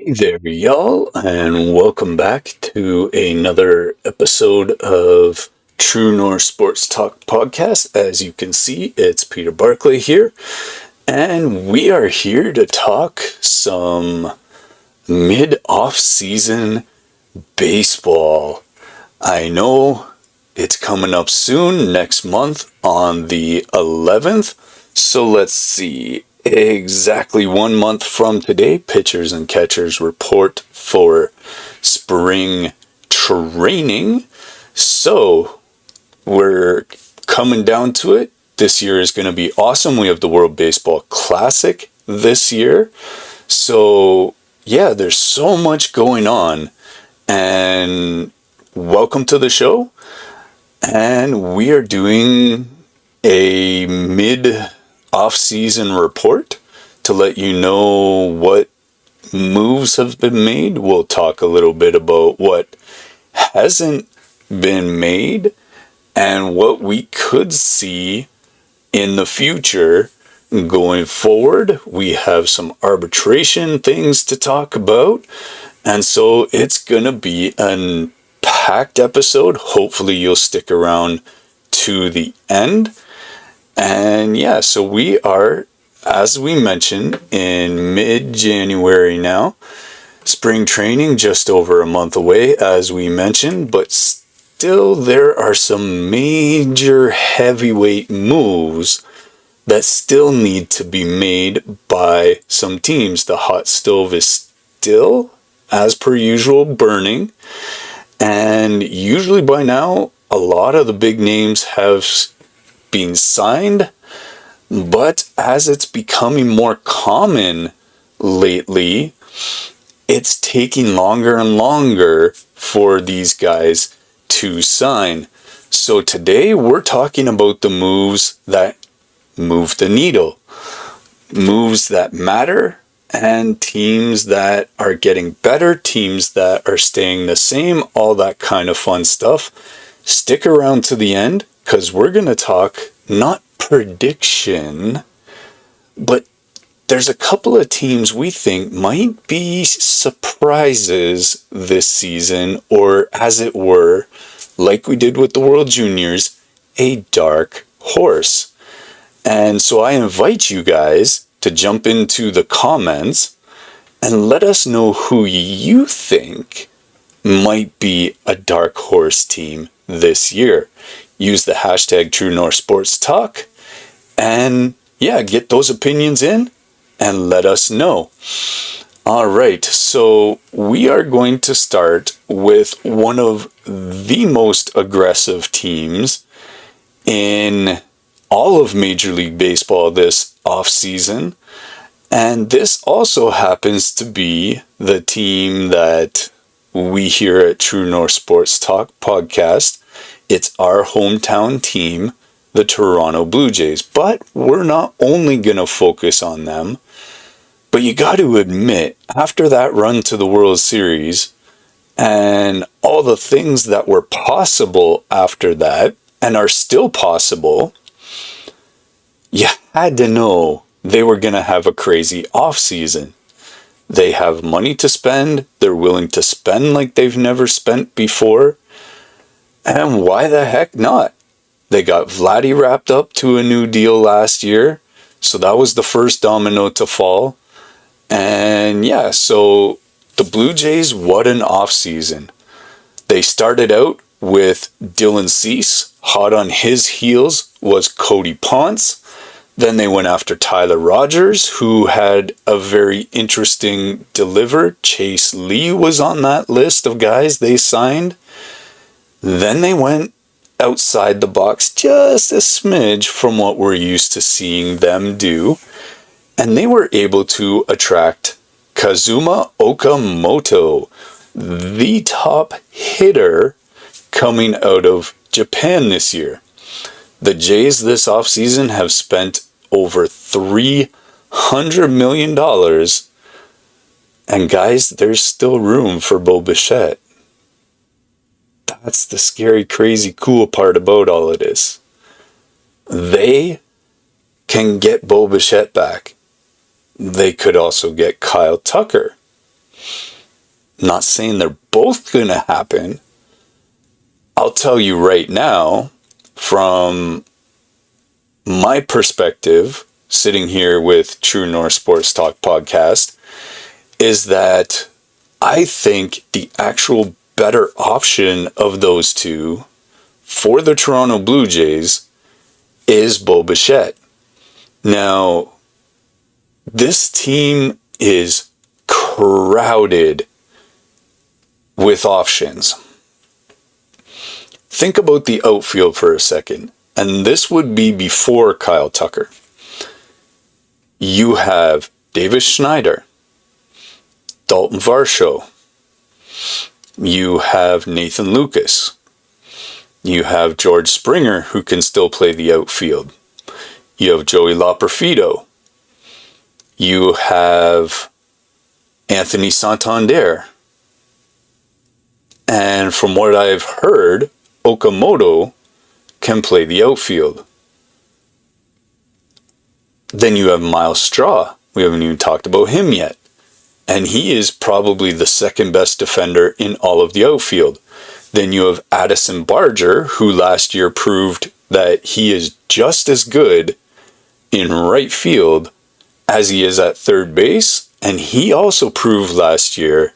Hey there, y'all, and welcome back to another episode of True North Sports Talk Podcast. As you can see, it's Peter Barclay here, and we are here to talk some mid-off-season baseball. I know it's coming up soon, next month on the 11th, so let's see. Exactly 1 month from today, pitchers and catchers report for spring training. So we're coming down to it. This year is going to be awesome. We have the World Baseball Classic this year. So yeah, there's so much going on. And welcome to the show. And we are doing a mid-off-season report to let you know what moves have been made. We'll talk a little bit about what hasn't been made and what we could see in the future going forward. We have some arbitration things to talk about, and so it's going to be a packed episode. Hopefully you'll stick around to the end. And yeah, so we are, as we mentioned, in mid-January now. Spring training just over a month away, as we mentioned, but still there are some major heavyweight moves that still need to be made by some teams. The hot stove is still, as per usual, burning. And usually by now, a lot of the big names have been signed. But as it's becoming more common lately, it's taking longer and longer for these guys to sign. So today we're talking about the moves that move the needle, moves that matter, and teams that are getting better, teams that are staying the same, all that kind of fun stuff. Stick around to the end, because we're going to talk not prediction, but there's a couple of teams we think might be surprises this season, or as it were, like we did with the World Juniors, a dark horse. And so I invite you guys to jump into the comments and let us know who you think might be a dark horse team this year. Use the hashtag True North Sports Talk and yeah, get those opinions in and let us know. All right, so we are going to start with one of the most aggressive teams in all of Major League Baseball this offseason. And this also happens to be the team that we here at True North Sports Talk podcast. It's our hometown team, the Toronto Blue Jays. But we're not only going to focus on them, but you got to admit, after that run to the World Series and all the things that were possible after that and are still possible, you had to know they were going to have a crazy offseason. They have money to spend. They're willing to spend like they've never spent before. And why the heck not? They got Vladdy wrapped up to a new deal last year. So that was the first domino to fall. And yeah, so the Blue Jays, what an offseason. They started out with Dylan Cease. Hot on his heels was Cody Ponce. Then they went after Tyler Rogers, who had a very interesting deliver. Chase Lee was on that list of guys they signed. Then they went outside the box just a smidge from what we're used to seeing them do. And they were able to attract Kazuma Okamoto, the top hitter coming out of Japan this year. The Jays this offseason have spent over $300 million. And guys, there's still room for Bo Bichette. That's the scary, crazy, cool part about all of this. They can get Bo Bichette back. They could also get Kyle Tucker. Not saying they're both going to happen. I'll tell you right now, from my perspective, sitting here with True North Sports Talk podcast, is that I think the actual better option of those two for the Toronto Blue Jays is Bo Bichette. Now, this team is crowded with options. Think about the outfield for a second, and this would be before Kyle Tucker. You have Davis Schneider, Dalton Varsho, you have Nathan Lucas, you have George Springer, who can still play the outfield, you have Joey Loperfido, you have Anthony Santander, and from what I've heard, Okamoto can play the outfield. Then you have Miles Straw. We haven't even talked about him yet. And he is probably the second best defender in all of the outfield. Then you have Addison Barger, who last year proved that he is just as good in right field as he is at third base. And he also proved last year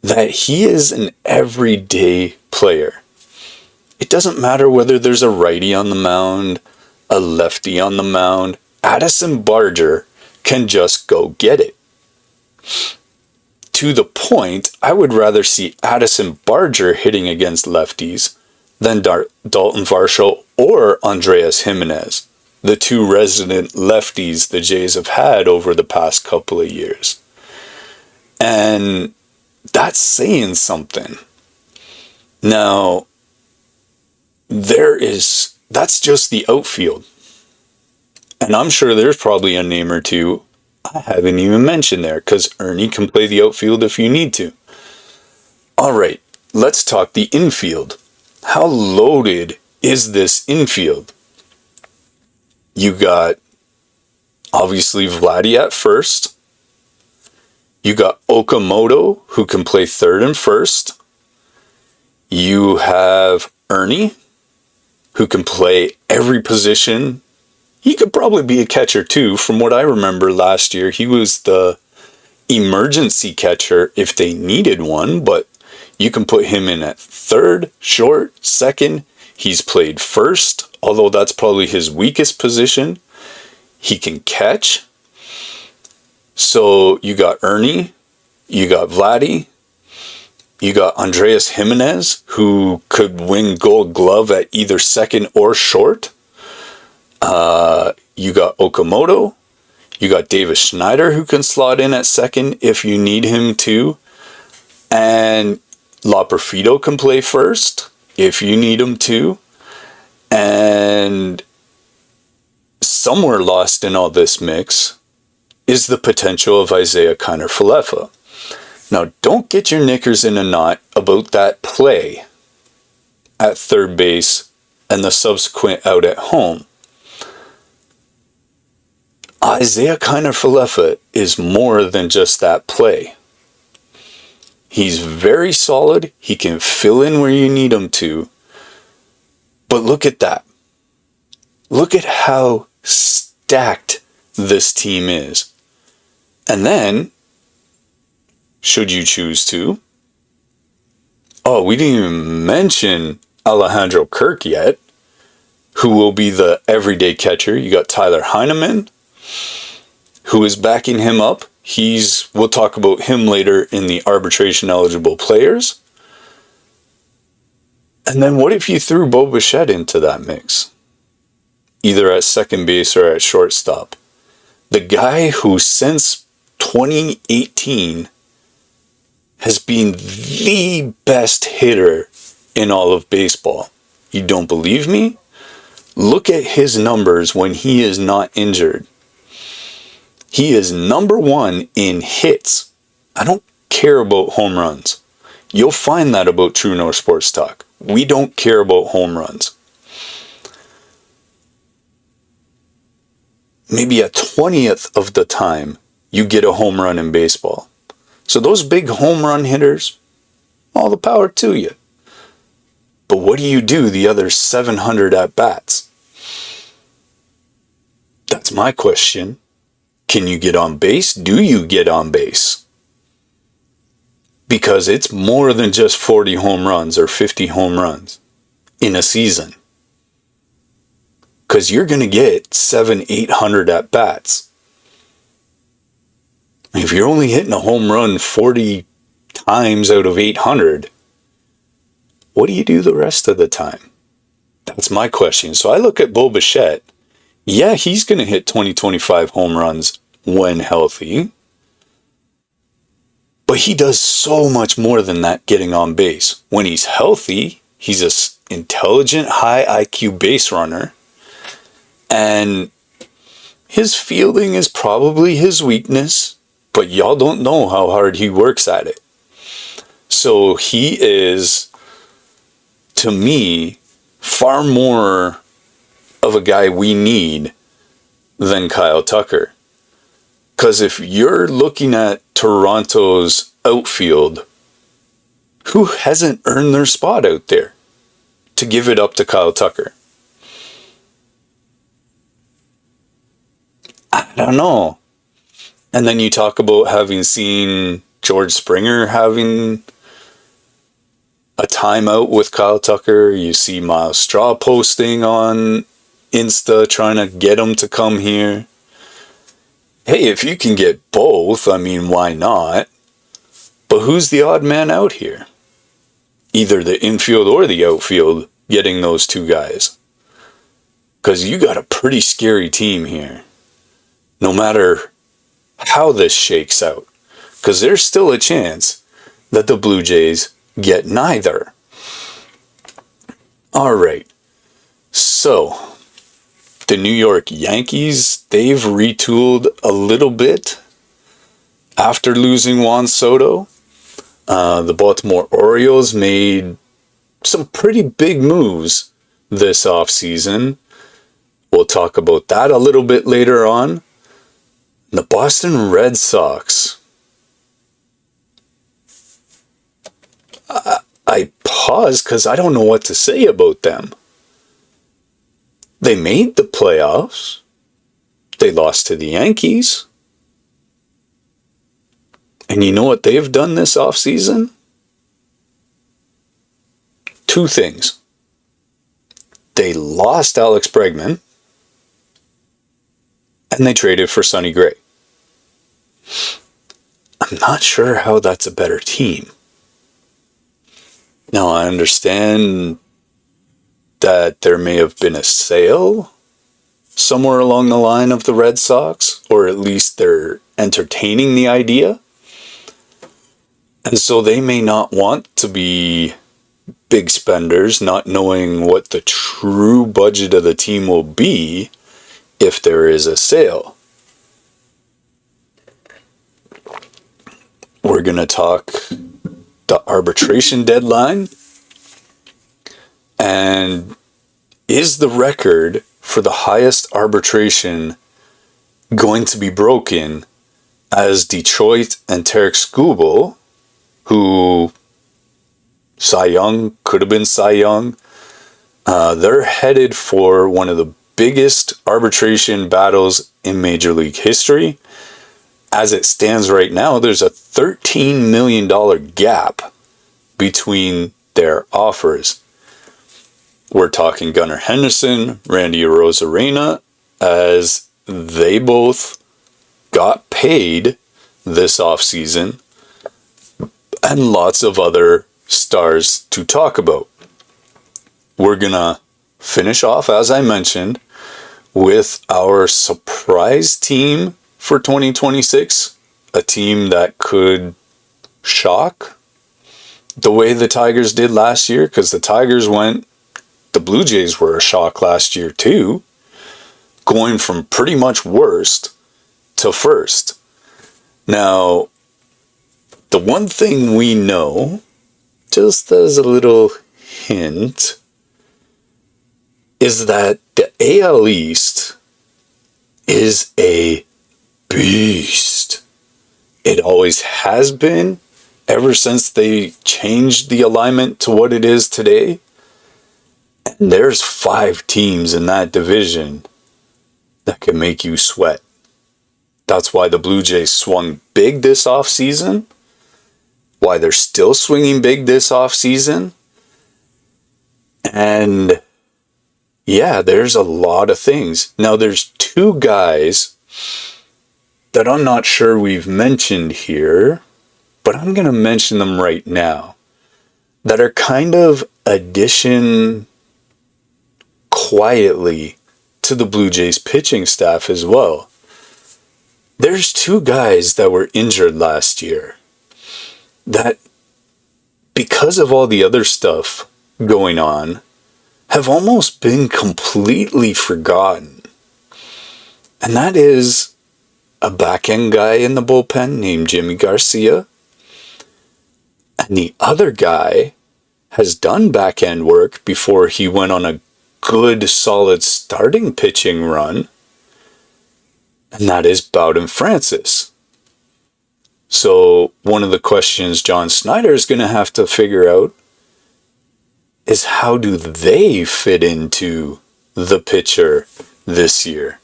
that he is an everyday player. It doesn't matter whether there's a righty on the mound, a lefty on the mound. Addison Barger can just go get it. To the point, I would rather see Addison Barger hitting against lefties than Dalton Varsho or Andreas Jimenez, the two resident lefties the Jays have had over the past couple of years. And that's saying something. Now, that's just the outfield. And I'm sure there's probably a name or two I haven't even mentioned there, because Ernie can play the outfield if you need to. All right, let's talk the infield. How loaded is this infield? You got, obviously, Vladdy at first. You got Okamoto, who can play third and first. You have Ernie, who can play every position. He could probably be a catcher too. From what I remember last year, he was the emergency catcher if they needed one, but you can put him in at third, short, second. He's played first, although that's probably his weakest position. He can catch. So you got Ernie, you got Vladdy, you got Andreas Jimenez, who could win Gold Glove at either second or short. You got Okamoto. You got Davis Schneider, who can slot in at second if you need him to. And Loperfido can play first if you need him to. And somewhere lost in all this mix is the potential of Isiah Kiner-Falefa. Now, don't get your knickers in a knot about that play at third base and the subsequent out at home. Isiah Kiner-Falefa is more than just that play. He's very solid. He can fill in where you need him to. But look at that. Look at how stacked this team is. And then, should you choose to, we didn't even mention Alejandro Kirk yet, who will be the everyday catcher. You got Tyler Heineman, who is backing him up. We'll talk about him later in the arbitration eligible players. And then what if you threw Bo Bichette into that mix? Either at second base or at shortstop. The guy who since 2018 has been the best hitter in all of baseball. You don't believe me? Look at his numbers when he is not injured. He is number one in hits. I don't care about home runs. You'll find that about True North Sports Talk. We don't care about home runs. Maybe a 20th of the time you get a home run in baseball. So those big home run hitters, all the power to you. But what do you do the other 700 at-bats? That's my question. Can you get on base? Do you get on base? Because it's more than just 40 home runs or 50 home runs in a season. Because you're going to get 700-800 at-bats. If you're only hitting a home run 40 times out of 800, what do you do the rest of the time? That's my question. So I look at Bo Bichette. Yeah, he's going to hit 20-25 home runs when healthy. But he does so much more than that getting on base. When he's healthy, he's an intelligent, high IQ base runner. And his fielding is probably his weakness, but y'all don't know how hard he works at it. So he is, to me, far more of a guy we need than Kyle Tucker. Because if you're looking at Toronto's outfield, who hasn't earned their spot out there to give it up to Kyle Tucker? I don't know. And then you talk about having seen George Springer having a timeout with Kyle Tucker. You see Miles Straw posting on Insta trying to get him to come here. Hey, if you can get both, I mean, why not? But who's the odd man out here? Either the infield or the outfield getting those two guys. Because you got a pretty scary team here. No matter how this shakes out. Because there's still a chance that the Blue Jays get neither. Alright. So, the New York Yankees, they've retooled a little bit after losing Juan Soto. The Baltimore Orioles made some pretty big moves this offseason. We'll talk about that a little bit later on. The Boston Red Sox. I pause because I don't know what to say about them. They made the playoffs. They lost to the Yankees. And you know what they've done this offseason? Two things. They lost Alex Bregman. And they traded for Sonny Gray. I'm not sure how that's a better team. Now, I understand that there may have been a sale somewhere along the line of the Red Sox, or at least they're entertaining the idea. And so they may not want to be big spenders, not knowing what the true budget of the team will be if there is a sale. We're going to talk the arbitration deadline. And is the record for the highest arbitration going to be broken as Detroit and Tarik Skubal, who Cy Young, could have been Cy Young, they're headed for one of the biggest arbitration battles in Major League history. As it stands right now, there's a $13 million gap between their offers. We're talking Gunnar Henderson, Randy Arozarena, as they both got paid this offseason, and lots of other stars to talk about. We're going to finish off, as I mentioned, with our surprise team for 2026, a team that could shock the way the Tigers did last year, because the Tigers went, the Blue Jays were a shock last year too, going from pretty much worst to first. Now, the one thing we know, just as a little hint, is that the AL East is a beast. It always has been, ever since they changed the alignment to what it is today. And there's 5 teams in that division that can make you sweat. That's why the Blue Jays swung big this offseason, why they're still swinging big this offseason. And yeah, there's a lot of things. Now, there's 2 guys that I'm not sure we've mentioned here, but I'm going to mention them right now, that are kind of addition quietly to the Blue Jays pitching staff as well. There's 2 guys that were injured last year that, because of all the other stuff going on, have almost been completely forgotten. And that is a back-end guy in the bullpen named Jimmy Garcia. And the other guy has done back-end work before he went on a good, solid starting pitching run. And that is Bowden Francis. So one of the questions John Snyder is going to have to figure out is, how do they fit into the pitcher this year?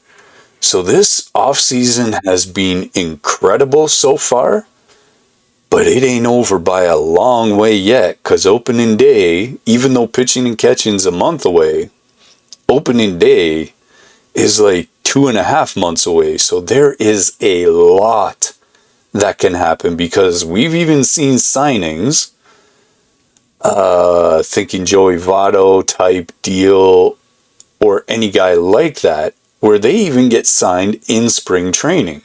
So this offseason has been incredible so far, but it ain't over by a long way yet, because opening day, even though pitching and catching's a month away, opening day is like 2.5 months away. So there is a lot that can happen, because we've even seen signings, thinking Joey Votto type deal or any guy like that, where they even get signed in spring training.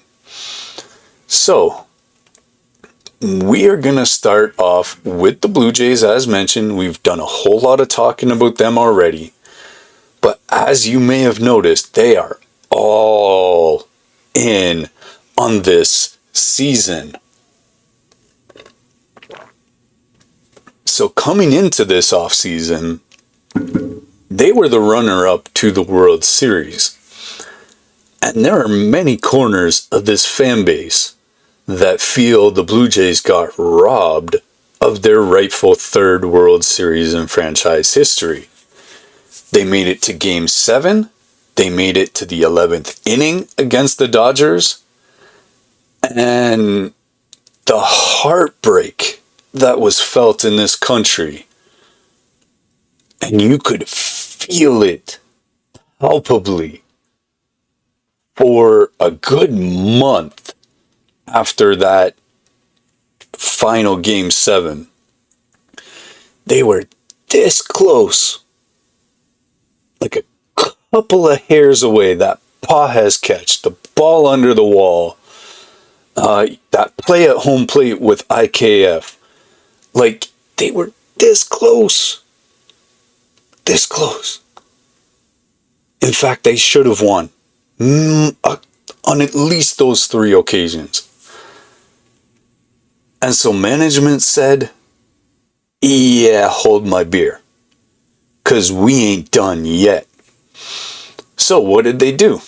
So we are going to start off with the Blue Jays. As mentioned, we've done a whole lot of talking about them already. But as you may have noticed, they are all in on this season. So coming into this offseason, they were the runner-up to the World Series. And there are many corners of this fan base that feel the Blue Jays got robbed of their rightful 3rd World Series in franchise history. They made it to Game 7. They made it to the 11th inning against the Dodgers. And the heartbreak that was felt in this country, and you could feel it palpably for a good month after that final Game 7. They were this close, like a couple of hairs away. That Pages catch, the ball under the wall, that play at home plate with IKF. Like, they were this close. This close. In fact, they should have won on at least those 3 occasions. And so management said, yeah, hold my beer, because we ain't done yet. So what did they do?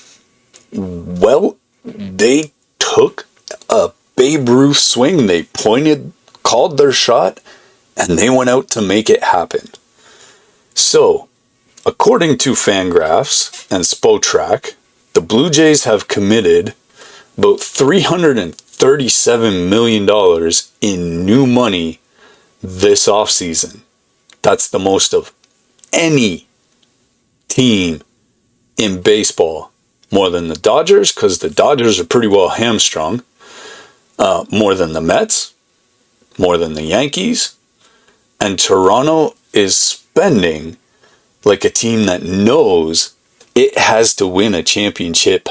Well, they took a Babe Ruth swing. They called their shot, and they went out to make it happen. So, according to Fangraphs and Spotrac, the Blue Jays have committed about $337 million in new money this offseason. That's the most of any team in baseball. More than the Dodgers, because the Dodgers are pretty well hamstrung. More than the Mets. More than the Yankees. And Toronto is spending like a team that knows it has to win a championship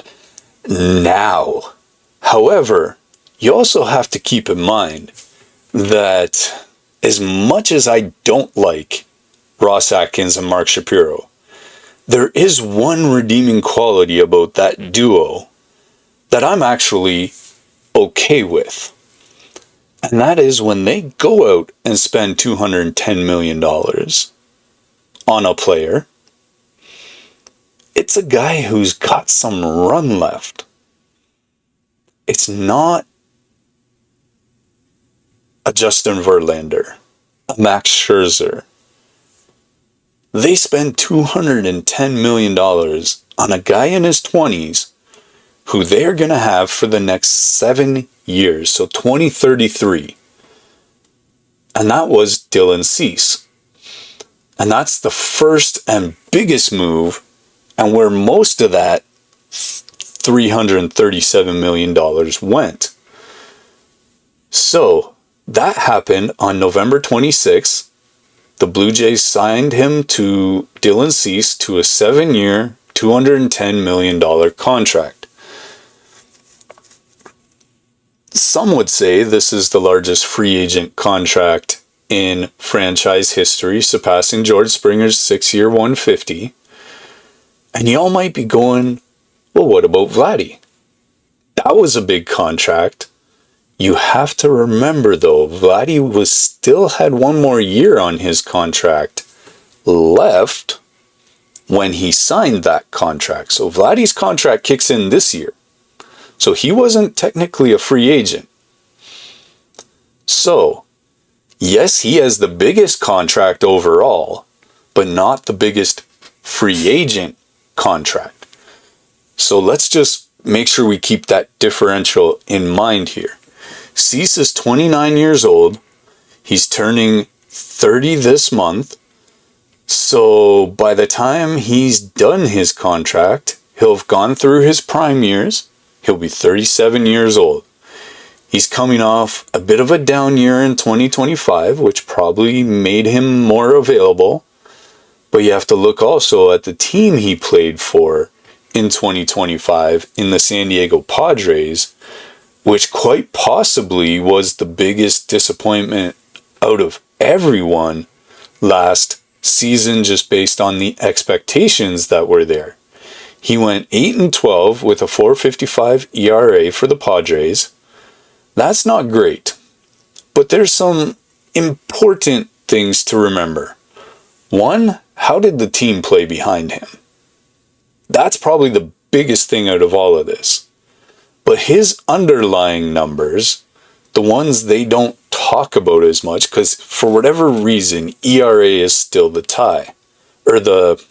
now. However, you also have to keep in mind that as much as I don't like Ross Atkins and Mark Shapiro, there is one redeeming quality about that duo that I'm actually okay with. And that is when they go out and spend $210 million on a player, it's a guy who's got some run left. It's not a Justin Verlander, a Max Scherzer. They spend $210 million on a guy in his 20s who they're going to have for the next 7 years, so 2033. And that was Dylan Cease. And that's the first and biggest move, and where most of that $337 million went. So that happened on November 26th. The Blue Jays signed him to Dylan Cease to a 7-year, $210 million contract. Some would say this is the largest free agent contract in franchise history, surpassing George Springer's 6-year $150. And y'all might be going, well, what about Vladdy? That was a big contract. You have to remember, though, Vladdy still had one more year on his contract left when he signed that contract. So Vladdy's contract kicks in this year. So he wasn't technically a free agent. So, yes, he has the biggest contract overall, but not the biggest free agent contract. So let's just make sure we keep that differential in mind here. Cease is 29 years old. He's turning 30 this month. So by the time he's done his contract, he'll have gone through his prime years. He'll be 37 years old. He's coming off a bit of a down year in 2025, which probably made him more available. But you have to look also at the team he played for in 2025 in the San Diego Padres, which quite possibly was the biggest disappointment out of everyone last season, just based on the expectations that were there. He went 8-12 with a 4.55 ERA for the Padres. That's not great, but there's some important things to remember. One, how did the team play behind him? That's probably the biggest thing out of all of this. But his underlying numbers, the ones they don't talk about as much, because for whatever reason, ERA is still the tie, or the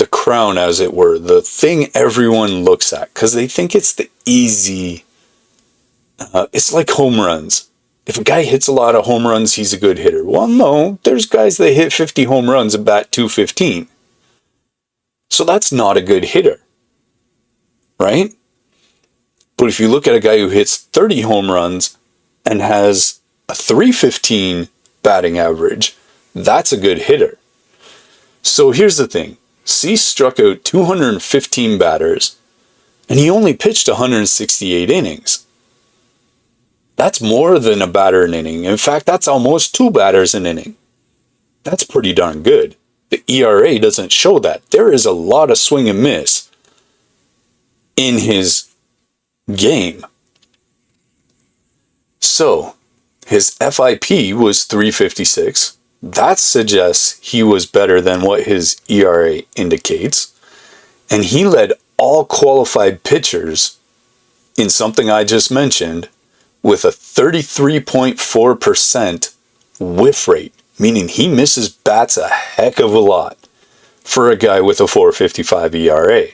crown, as it were, the thing everyone looks at, because they think it's the easy. It's like home runs. If a guy hits a lot of home runs, he's a good hitter. Well, no, there's guys that hit 50 home runs and bat .215. So that's not a good hitter, right? But if you look at a guy who hits 30 home runs and has a .315 batting average, that's a good hitter. So here's the thing. Cease struck out 215 batters, and he only pitched 168 innings. That's more than a batter an inning. In fact, that's almost 2 batters an inning. That's pretty darn good. The ERA doesn't show that. There is a lot of swing and miss in his game. So, his FIP was 356. That suggests he was better than what his ERA indicates. And he led all qualified pitchers in something I just mentioned with a 33.4% whiff rate, meaning he misses bats a heck of a lot for a guy with a 4.55 ERA.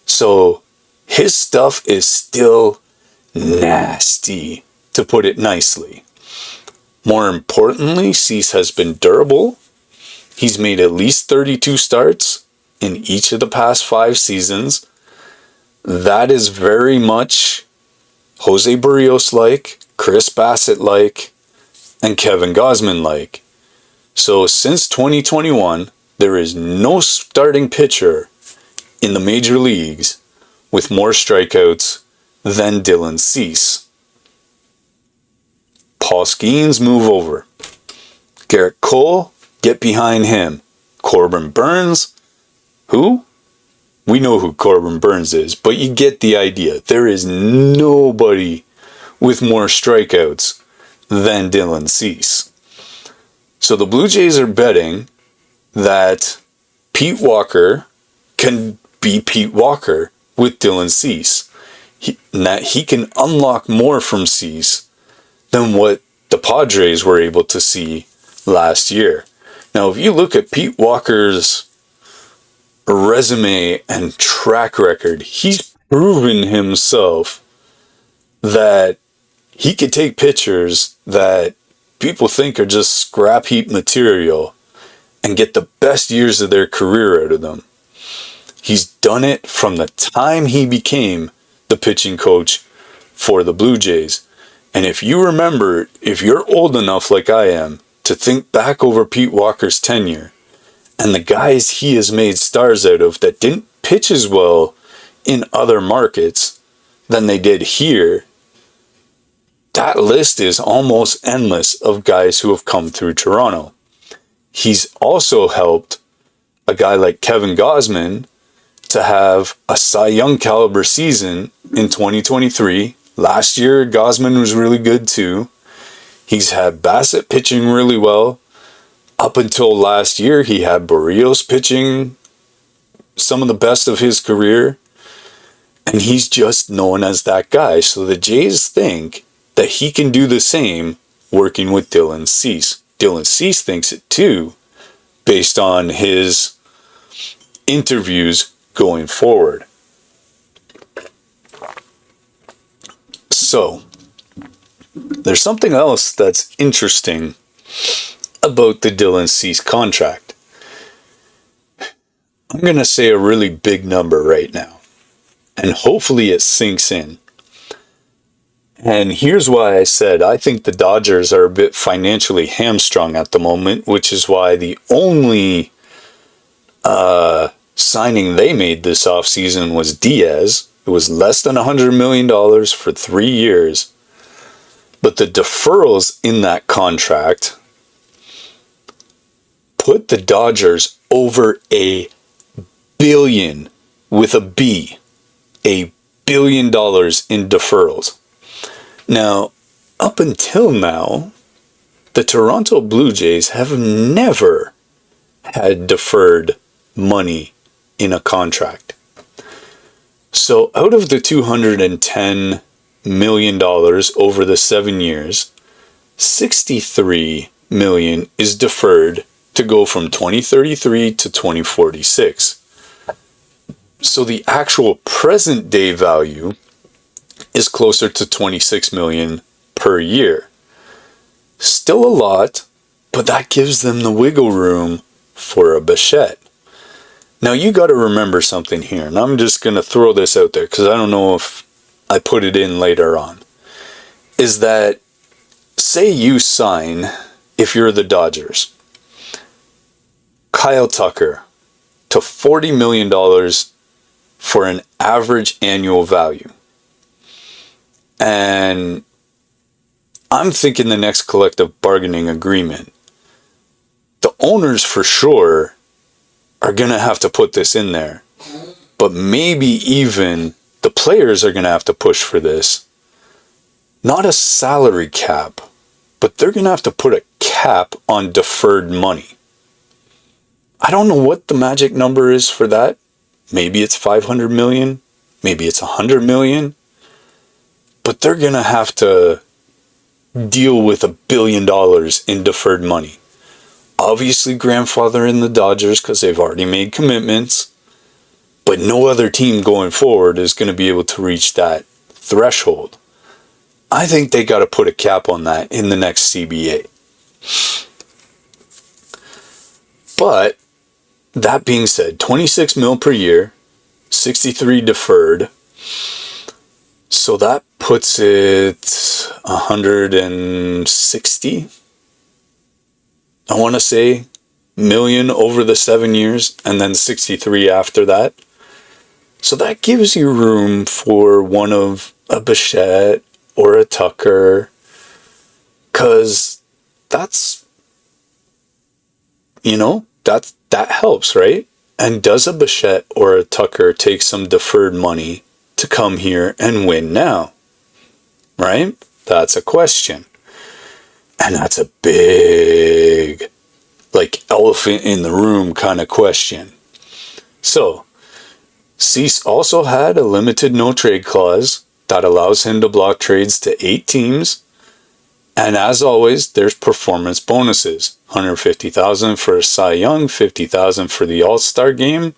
So his stuff is still nasty, to put it nicely. More importantly, Cease has been durable. He's made at least 32 starts in each of the past 5 seasons. That is very much Jose Barrios-like, Chris Bassett-like, and Kevin Gausman-like. So since 2021, there is no starting pitcher in the major leagues with more strikeouts than Dylan Cease. Paul Skeens, move over. Garrett Cole, get behind him. Corbin Burns, who? We know who Corbin Burns is, but you get the idea. There is nobody with more strikeouts than Dylan Cease. So the Blue Jays are betting that Pete Walker can be Pete Walker with Dylan Cease. That he can unlock more from Cease than what the Padres were able to see last year. Now, if you look at Pete Walker's resume and track record, he's proven himself that he could take pitchers that people think are just scrap heap material and get the best years of their career out of them. He's done it from the time he became the pitching coach for the Blue Jays. And if you remember, if you're old enough like I am to think back over Pete Walker's tenure and the guys he has made stars out of that didn't pitch as well in other markets than they did here, that list is almost endless of guys who have come through Toronto. He's also helped a guy like Kevin Gausman to have a Cy Young caliber season in 2023. Last year, Gausman was really good too. He's had Bassett pitching really well. Up until last year, he had Barrios pitching some of the best of his career. And he's just known as that guy. So the Jays think that he can do the same working with Dylan Cease. Dylan Cease thinks it too, based on his interviews going forward. So, there's something else that's interesting about the Dylan Cease contract. I'm going to say a really big number right now, and hopefully it sinks in. And here's why I said I think the Dodgers are a bit financially hamstrung at the moment, which is why the only signing they made this offseason was Diaz. It was less than $100 million for 3 years. But the deferrals in that contract put the Dodgers over $1 billion with a B. $1 billion in deferrals. Now, up until now, the Toronto Blue Jays have never had deferred money in a contract. So out of the $210 million over the 7 years, $63 million is deferred to go from 2033 to 2046. So the actual present day value is closer to $26 million per year. Still a lot, but that gives them the wiggle room for a Bichette. Now you got to remember something here, and I'm just going to throw this out there because I don't know if I put it in later on, is that say you sign, if you're the Dodgers, Kyle Tucker to $40 million for an average annual value. And I'm thinking the next collective bargaining agreement, the owners for sure are going to have to put this in there. But maybe even the players are going to have to push for this. Not a salary cap, but they're going to have to put a cap on deferred money. I don't know what the magic number is for that. Maybe it's 500 million. Maybe it's 100 million. But they're going to have to deal with $1 billion in deferred money. Obviously grandfather in the Dodgers because they've already made commitments. But no other team going forward is going to be able to reach that threshold. I think they got to put a cap on that in the next CBA. But that being said, 26 mil per year, 63 deferred. So that puts it 160, I want to say, million over the 7 years, and then 63 after that. So that gives you room for one of a Bichette or a Tucker, because that's, that helps, right? And does a Bichette or a Tucker take some deferred money to come here and win now? Right? That's a question. And that's a big, elephant in the room kind of question. So, Cease also had a limited no trade clause that allows him to block trades to 8 teams. And as always, there's performance bonuses. $150,000 for a Cy Young, $50,000 for the All-Star game.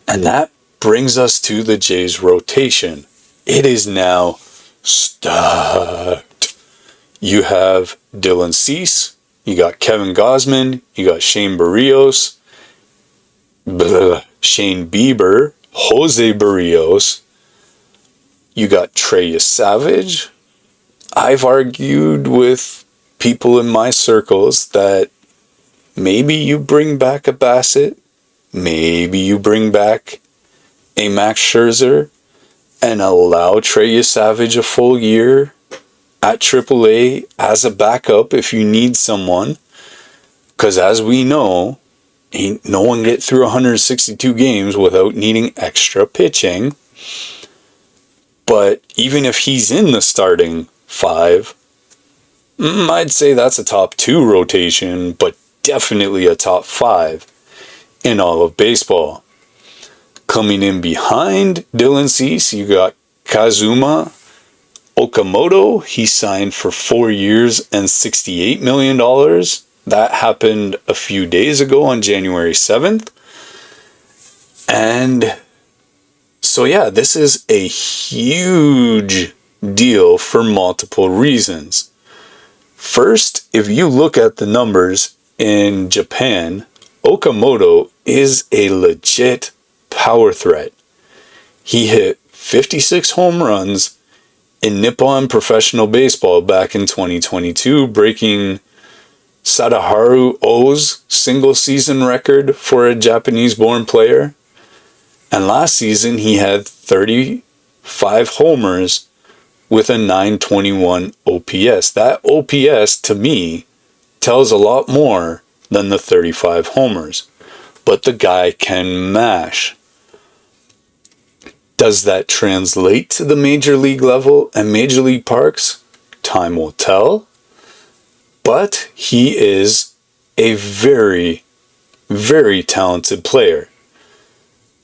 And that brings us to the Jays rotation. It is now stacked. You have Dylan Cease, you got Kevin Gausman, you got Shane Berríos, Shane Bieber, Jose Berríos, you got Trey Savage. I've argued with people in my circles that maybe you bring back a Bassett, maybe you bring back a Max Scherzer and allow Trey Savage a full year at AAA as a backup if you need someone. Because as we know, ain't no one get through 162 games without needing extra pitching. But even if he's in the starting 5, I'd say that's a top 2 rotation, but definitely a top 5 in all of baseball. Coming in behind Dylan Cease, you got Kazuma Okamoto. He signed for 4 years and $68 million. That happened a few days ago on January 7th. And so yeah, this is a huge deal for multiple reasons. First, if you look at the numbers in Japan, Okamoto is a legit power threat. He hit 56 home runs in Nippon Professional Baseball back in 2022, breaking Sadaharu O's single season record for a Japanese-born player. And last season, he had 35 homers with a 921 OPS. That OPS, to me, tells a lot more than the 35 homers. But the guy can mash. Does that translate to the major league level and major league parks? Time will tell. But he is a very, very talented player.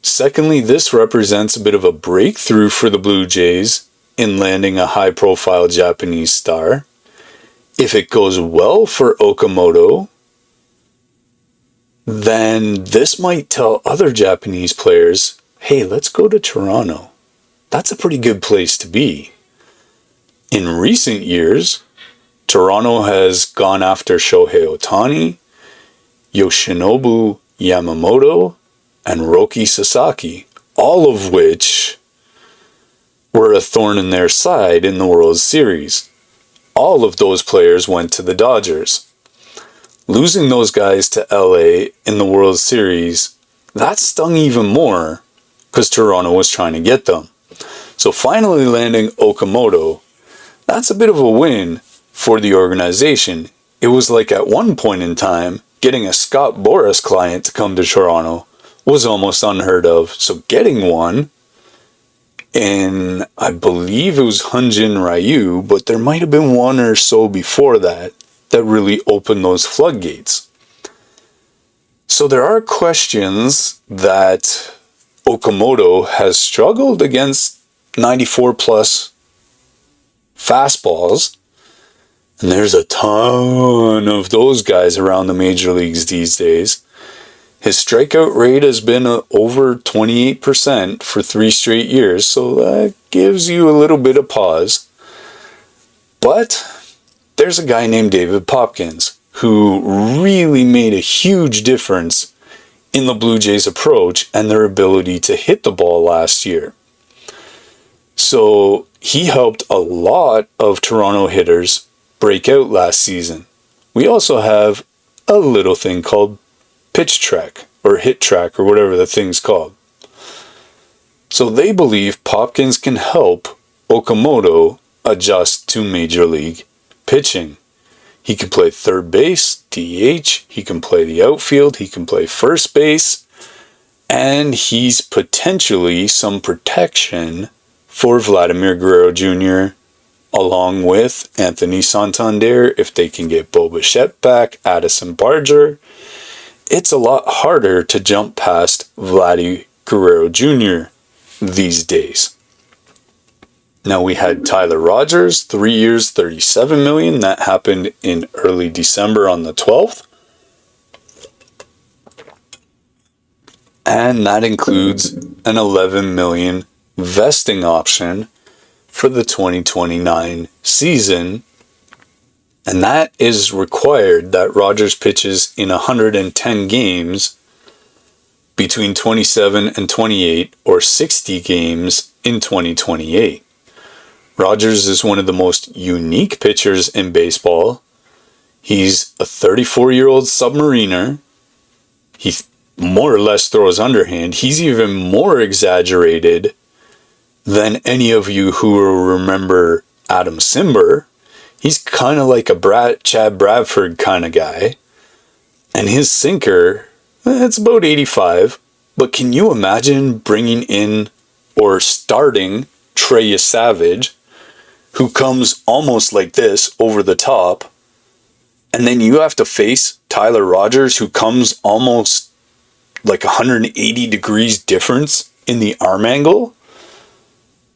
Secondly, this represents a bit of a breakthrough for the Blue Jays in landing a high-profile Japanese star. If it goes well for Okamoto, then this might tell other Japanese players, hey, let's go to Toronto. That's a pretty good place to be. In recent years, Toronto has gone after Shohei Ohtani, Yoshinobu Yamamoto, and Roki Sasaki, all of which were a thorn in their side in the World Series. All of those players went to the Dodgers. Losing those guys to LA in the World Series, that stung even more because Toronto was trying to get them. So finally landing Okamoto, that's a bit of a win for the organization. It was like at one point in time, getting a Scott Boras client to come to Toronto was almost unheard of. So getting one, and I believe it was Hyunjin Ryu, but there might have been one or so before that really opened those floodgates. So there are questions that Okamoto has struggled against 94 plus fastballs, and there's a ton of those guys around the major leagues these days. His strikeout rate has been over 28% for 3 straight years, so that gives you a little bit of pause. But there's a guy named David Popkins who really made a huge difference in the Blue Jays' approach and their ability to hit the ball last year. So he helped a lot of Toronto hitters break out last season. We also have a little thing called pitch track or hit track or whatever the thing's called. So they believe Popkins can help Okamoto adjust to major league pitching. He can play third base, DH, he can play the outfield, he can play first base, and he's potentially some protection for Vladimir Guerrero Jr. along with Anthony Santander if they can get Bo Bichette back, Addison Barger. It's a lot harder to jump past Vladdy Guerrero Jr. these days. Now we had Tyler Rogers, 3 years, $37 million. That happened in early December on the 12th. And that includes an $11 million vesting option for the 2029 season. And that is required that Rogers pitches in 110 games between 27 and 28 or 60 games in 2028. Rogers is one of the most unique pitchers in baseball. He's a 34-year-old submariner. He more or less throws underhand. He's even more exaggerated than any of you who will remember Adam Simber. He's kind of like a Chad Bradford kind of guy. And his sinker, it's about 85. But can you imagine bringing in or starting Trey Savage, who comes almost like this over the top, and then you have to face Tyler Rogers, who comes almost like 180 degrees difference in the arm angle?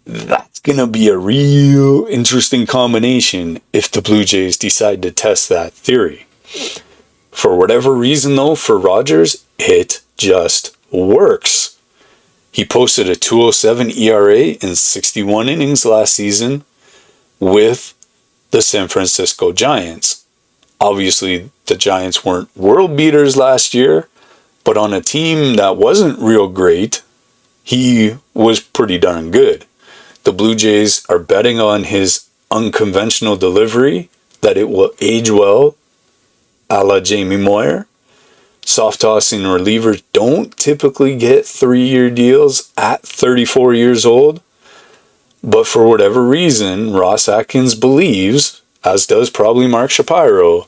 That's going to be a real interesting combination if the Blue Jays decide to test that theory. For whatever reason, though, for Rogers, it just works. He posted a 2.07 ERA in 61 innings last season with the San Francisco Giants. Obviously, the Giants weren't world beaters last year, but on a team that wasn't real great, he was pretty darn good. The Blue Jays are betting on his unconventional delivery, that it will age well, a la Jamie Moyer. Soft tossing relievers don't typically get 3-year deals at 34 years old. But for whatever reason, Ross Atkins believes, as does probably Mark Shapiro,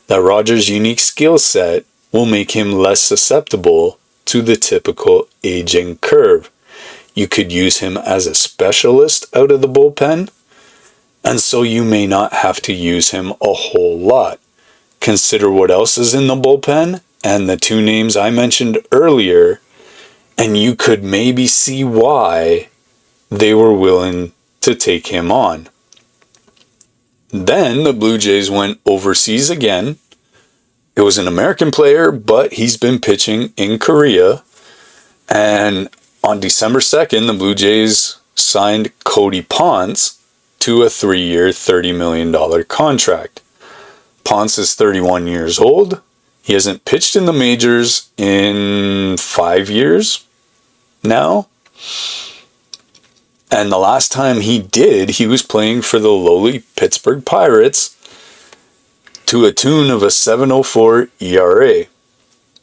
that Rogers' unique skill set will make him less susceptible to the typical aging curve. You could use him as a specialist out of the bullpen, and so you may not have to use him a whole lot. Consider what else is in the bullpen and the two names I mentioned earlier, and you could maybe see why they were willing to take him on. Then the Blue Jays went overseas again. It was an American player, but he's been pitching in Korea. And on December 2nd, the Blue Jays signed Cody Ponce to a 3-year, $30 million contract. Ponce is 31 years old. He hasn't pitched in the majors in 5 years now. And the last time he did, he was playing for the lowly Pittsburgh Pirates to a tune of a 7.04 ERA.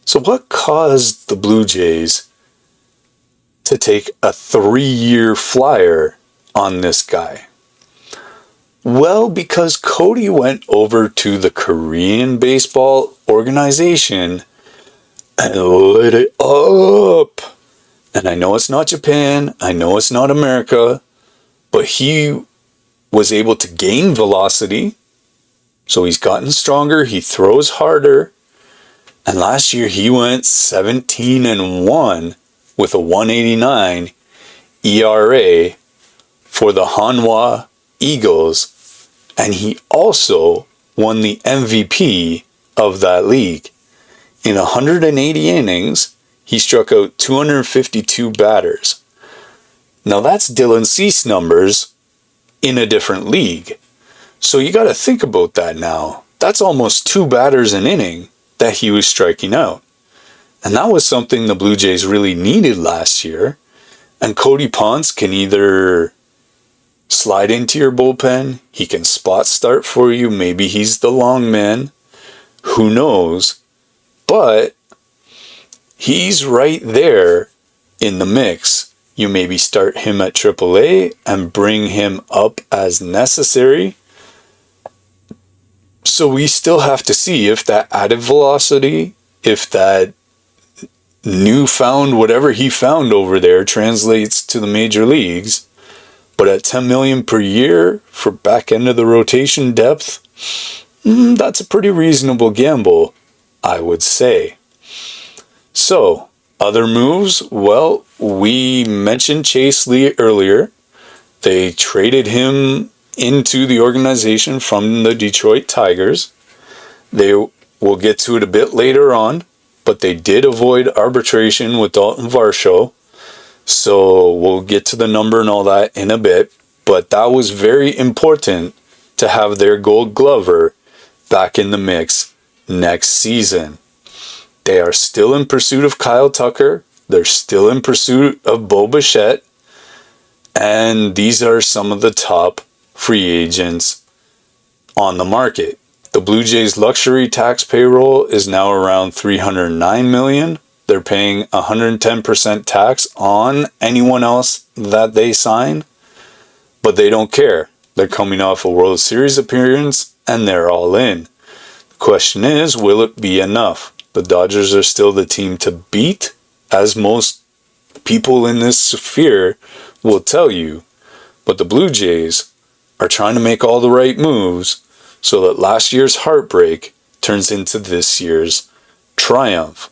So what caused the Blue Jays to take a 3-year flyer on this guy? Well, because Cody went over to the Korean baseball organization and lit it up. And I know it's not Japan, I know it's not America, but he was able to gain velocity. So he's gotten stronger, he throws harder. And last year he went 17-1 with a 189 ERA for the Hanwha Eagles. And he also won the MVP of that league. In 180 innings, he struck out 252 batters. Now that's Dylan Cease numbers in a different league. So you got to think about that now. That's almost 2 batters an inning that he was striking out. And that was something the Blue Jays really needed last year. And Cody Ponce can either slide into your bullpen, he can spot start for you, maybe he's the long man, who knows. But he's right there in the mix. You maybe start him at AAA and bring him up as necessary. So we still have to see if that added velocity, if that newfound whatever he found over there translates to the major leagues. But at $10 million per year for back end of the rotation depth, that's a pretty reasonable gamble, I would say. So, other moves, well, we mentioned Chase Lee earlier. They traded him into the organization from the Detroit Tigers. They will get to it a bit later on, but they did avoid arbitration with Dalton Varsho. So we'll get to the number and all that in a bit. But that was very important to have their Gold Glover back in the mix next season. They are still in pursuit of Kyle Tucker. They're still in pursuit of Bo Bichette. And these are some of the top free agents on the market. The Blue Jays luxury tax payroll is now around $309 million. They're paying 110% tax on anyone else that they sign, but they don't care. They're coming off a World Series appearance and they're all in. The question is, will it be enough? The Dodgers are still the team to beat, as most people in this sphere will tell you, but the Blue Jays are trying to make all the right moves so that last year's heartbreak turns into this year's triumph.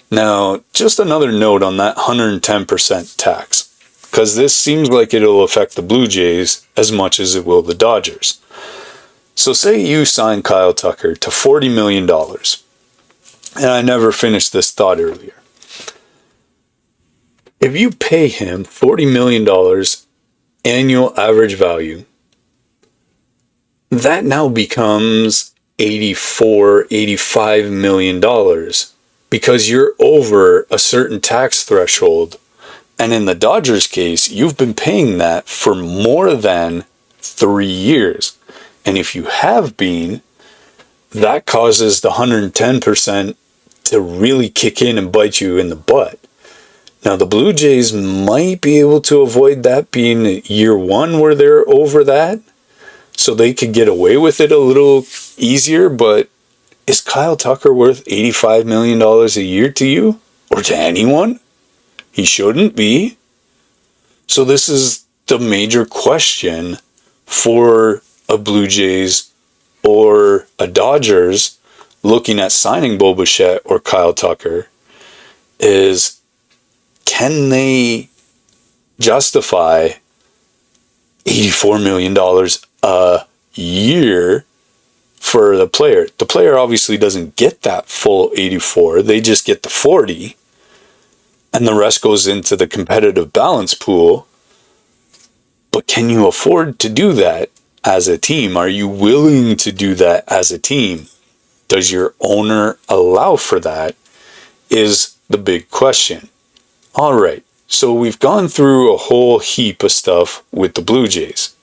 Now, just another note on that 110% tax, because this seems like it'll affect the Blue Jays as much as it will the Dodgers. So say you sign Kyle Tucker to $40 million, and I never finished this thought earlier. If you pay him $40 million annual average value, that now becomes $85 million because you're over a certain tax threshold. And in the Dodgers case, you've been paying that for more than 3 years. And if you have been, that causes the 110% to really kick in and bite you in the butt. Now, the Blue Jays might be able to avoid that being year one where they're over that, so they could get away with it a little easier, but is Kyle Tucker worth $85 million a year to you? Or to anyone? He shouldn't be. So this is the major question for a Blue Jays or a Dodgers looking at signing Bo Bichette or Kyle Tucker is, can they justify $84 million a year for the player? The player obviously doesn't get that full 84. They just get the 40. And the rest goes into the competitive balance pool. But can you afford to do that as a team? Are you willing to do that as a team? Does your owner allow for that? Is the big question. All right. So we've gone through a whole heap of stuff with the Blue Jays.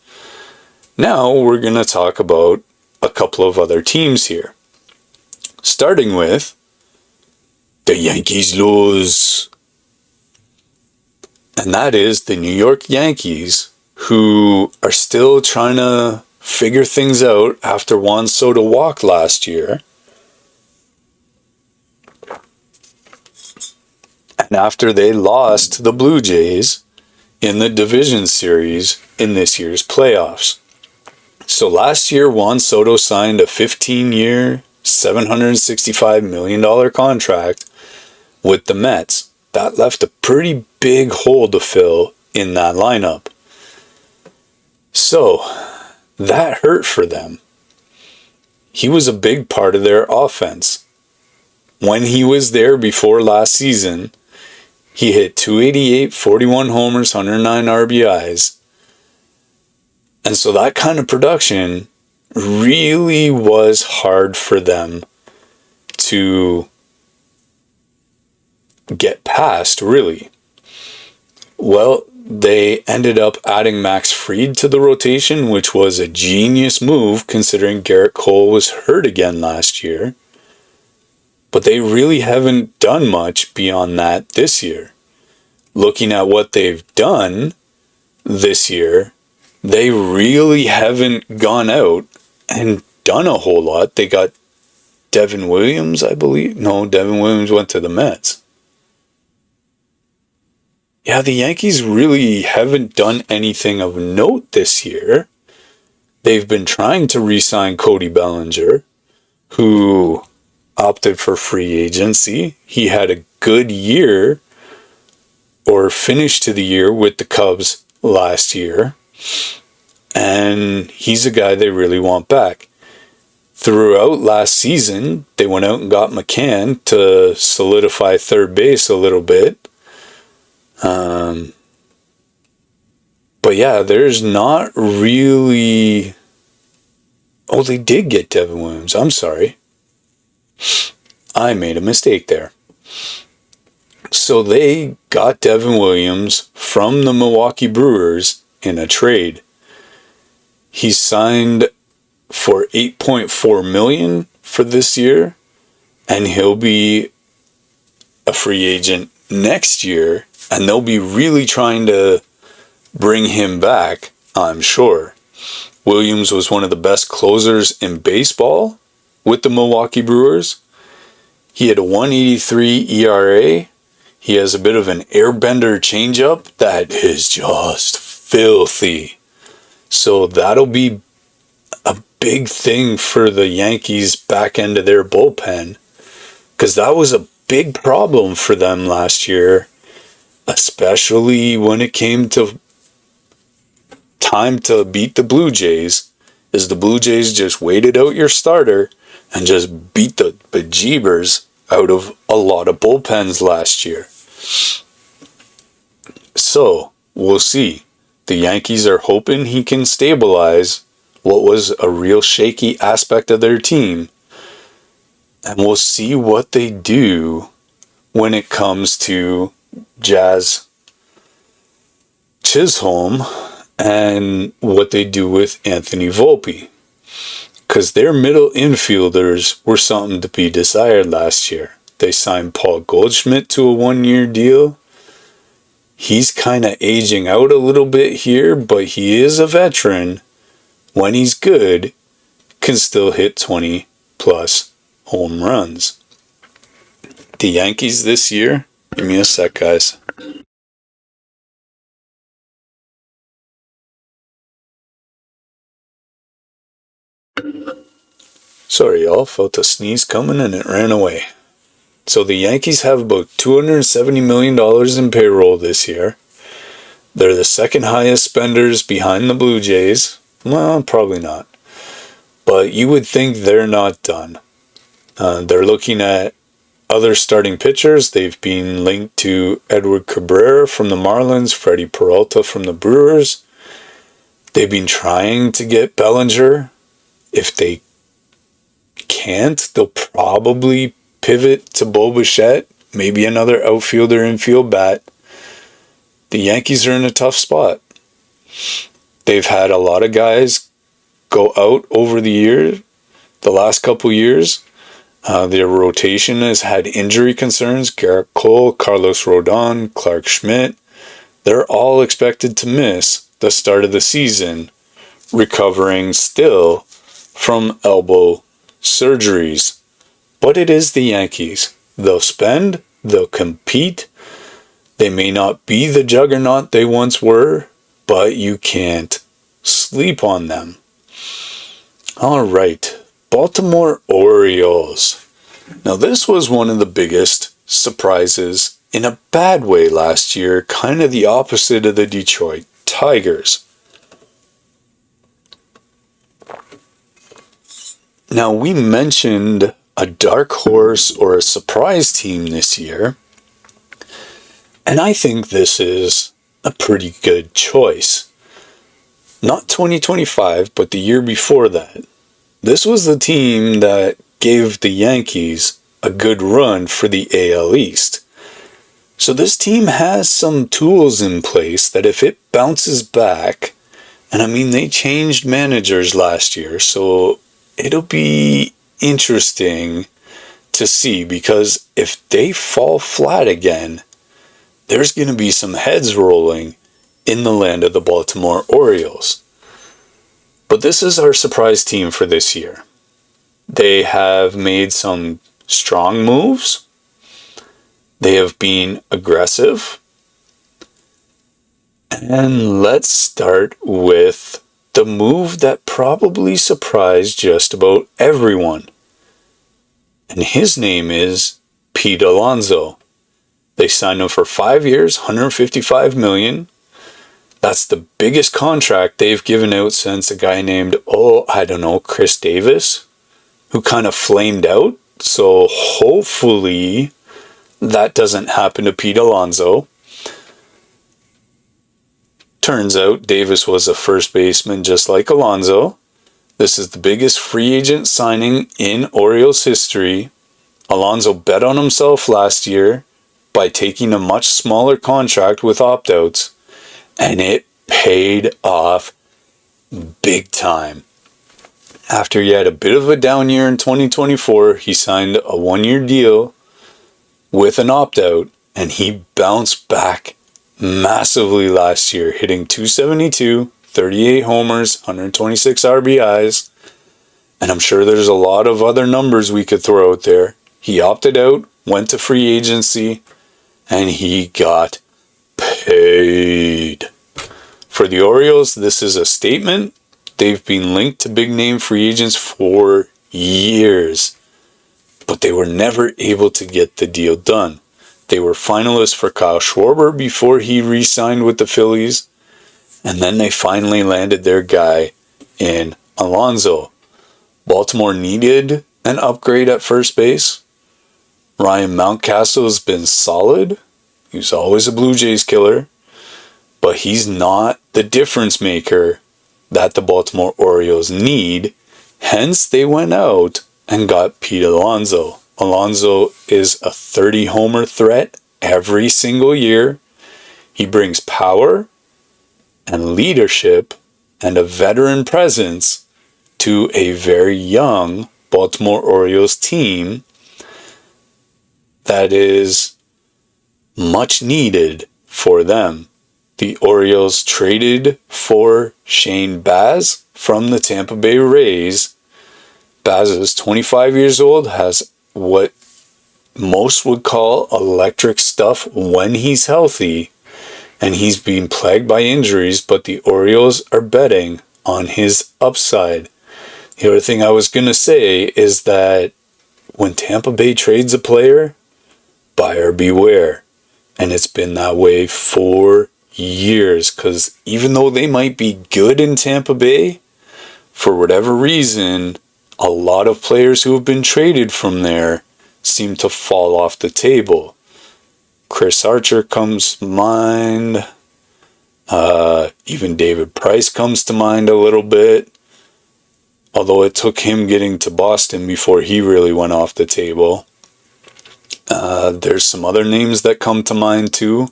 Now we're going to talk about a couple of other teams here. Starting with the Yankees lose. And that is the New York Yankees, who are still trying to figure things out after Juan Soto walked last year. And after they lost to the Blue Jays in the division series in this year's playoffs. So last year, Juan Soto signed a 15-year, $765 million contract with the Mets. That left a pretty big hole to fill in that lineup. So that hurt for them. He was a big part of their offense. When he was there before last season, he hit 288, 41 homers, 109 RBIs. And so that kind of production really was hard for them to get past, really. Well, they ended up adding Max Fried to the rotation, which was a genius move considering Garrett Cole was hurt again last year. But they really haven't done much beyond that this year. Looking at what they've done this year, they really haven't gone out and done a whole lot. They got Devin Williams, I believe. No, Devin Williams went to the Mets. Yeah, the Yankees really haven't done anything of note this year. They've been trying to re-sign Cody Bellinger, who opted for free agency. He had a good year, or finish to the year with the Cubs last year. And he's a guy they really want back. Throughout last season, they went out and got McCann to solidify third base a little bit. But yeah, there's not really... Oh, they did get Devin Williams. I'm sorry. I made a mistake there. So they got Devin Williams from the Milwaukee Brewers in a trade. He signed for $8.4 million for this year, and he'll be a free agent next year, and they'll be really trying to bring him back, I'm sure. Williams was one of the best closers in baseball with the Milwaukee Brewers. He had a 1.83 ERA. He has a bit of an airbender changeup that is just filthy. So that'll be a big thing for the Yankees back end of their bullpen, because that was a big problem for them last year, especially when it came to time to beat the Blue Jays, is the Blue Jays just waited out your starter and just beat the bejeebers out of a lot of bullpens last year. So, we'll see. The Yankees are hoping he can stabilize what was a real shaky aspect of their team. And we'll see what they do when it comes to Jazz Chisholm and what they do with Anthony Volpe. Because their middle infielders were something to be desired last year. They signed Paul Goldschmidt to a 1-year deal. He's kind of aging out a little bit here, but he is a veteran. When he's good, can still hit 20 plus home runs. The Yankees this year, give me a sec, guys. Sorry, y'all, felt a sneeze coming and it ran away. So the Yankees have about $270 million in payroll this year. They're the second highest spenders behind the Blue Jays. Well, probably not. But you would think they're not done. They're looking at other starting pitchers. They've been linked to Edward Cabrera from the Marlins, Freddie Peralta from the Brewers. They've been trying to get Bellinger. If they can't, they'll probably pivot to Bo Bichette, maybe another outfielder infield bat. The Yankees are in a tough spot. They've had a lot of guys go out over the year, the last couple years. Their rotation has had injury concerns. Garrett Cole, Carlos Rodon, Clark Schmidt. They're all expected to miss the start of the season, recovering still from elbow surgeries. But it is the Yankees. They'll spend, they'll compete. They may not be the juggernaut they once were, but you can't sleep on them. All right, Baltimore Orioles. Now this was one of the biggest surprises in a bad way last year, kind of the opposite of the Detroit Tigers. Now we mentioned a dark horse or a surprise team this year, and I think this is a pretty good choice. Not 2025, but the year before that. This was the team that gave the Yankees a good run for the AL East. So this team has some tools in place that if it bounces back, and I mean they changed managers last year, so it'll be interesting to see, because if they fall flat again, there's going to be some heads rolling in the land of the Baltimore Orioles. But this is our surprise team for this year. They have made some strong moves. They have been aggressive. And let's start with the move that probably surprised just about everyone. And his name is Pete Alonso. They signed him for 5 years, $155 million. That's the biggest contract they've given out since a guy named, Chris Davis, who kind of flamed out. So hopefully that doesn't happen to Pete Alonso. Turns out Davis was a first baseman just like Alonso. This is the biggest free agent signing in Orioles history. Alonso bet on himself last year by taking a much smaller contract with opt-outs, and it paid off big time. After he had a bit of a down year in 2024, he signed a one-year deal with an opt-out, and he bounced back massively last year, hitting .272, 38 homers, 126 RBIs, and I'm sure there's a lot of other numbers we could throw out there. He opted out, went to free agency, and he got paid. For the Orioles, this is a statement. They've been linked to big-name free agents for years, but they were never able to get the deal done. They were finalists for Kyle Schwarber before he re-signed with the Phillies, and then they finally landed their guy in Alonso. Baltimore needed an upgrade at first base. Ryan Mountcastle has been solid. He's always a Blue Jays killer, but he's not the difference maker that the Baltimore Orioles need. Hence, they went out and got Pete Alonso. Alonso is a 30-homer threat every single year. He brings power and leadership and a veteran presence to a very young Baltimore Orioles team that is much needed for them. The Orioles traded for Shane Baz from the Tampa Bay Rays. Baz is 25 years old, has what most would call electric stuff when he's healthy, and he's been plagued by injuries, but the Orioles are betting on his upside. The other thing I was going to say is that when Tampa Bay trades a player, buyer beware. And it's been that way for years, because even though they might be good in Tampa Bay, for whatever reason, a lot of players who have been traded from there seem to fall off the table. Chris Archer comes to mind. Even David Price comes to mind a little bit. Although it took him getting to Boston before he really went off the table. There's some other names that come to mind too.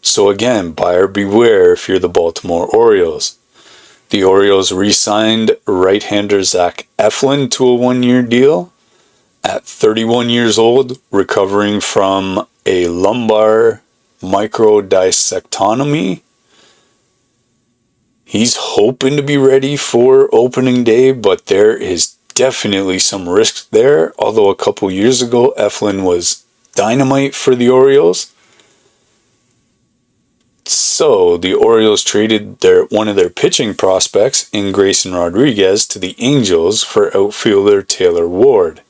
So again, buyer beware if you're the Baltimore Orioles. The Orioles re-signed right-hander Zach Eflin to a one-year deal. At 31 years old, recovering from a lumbar microdiscectomy. He's hoping to be ready for opening day, but there is definitely some risk there. Although a couple years ago, Eflin was dynamite for the Orioles. So the Orioles traded one of their pitching prospects in Grayson Rodriguez to the Angels for outfielder Taylor Ward.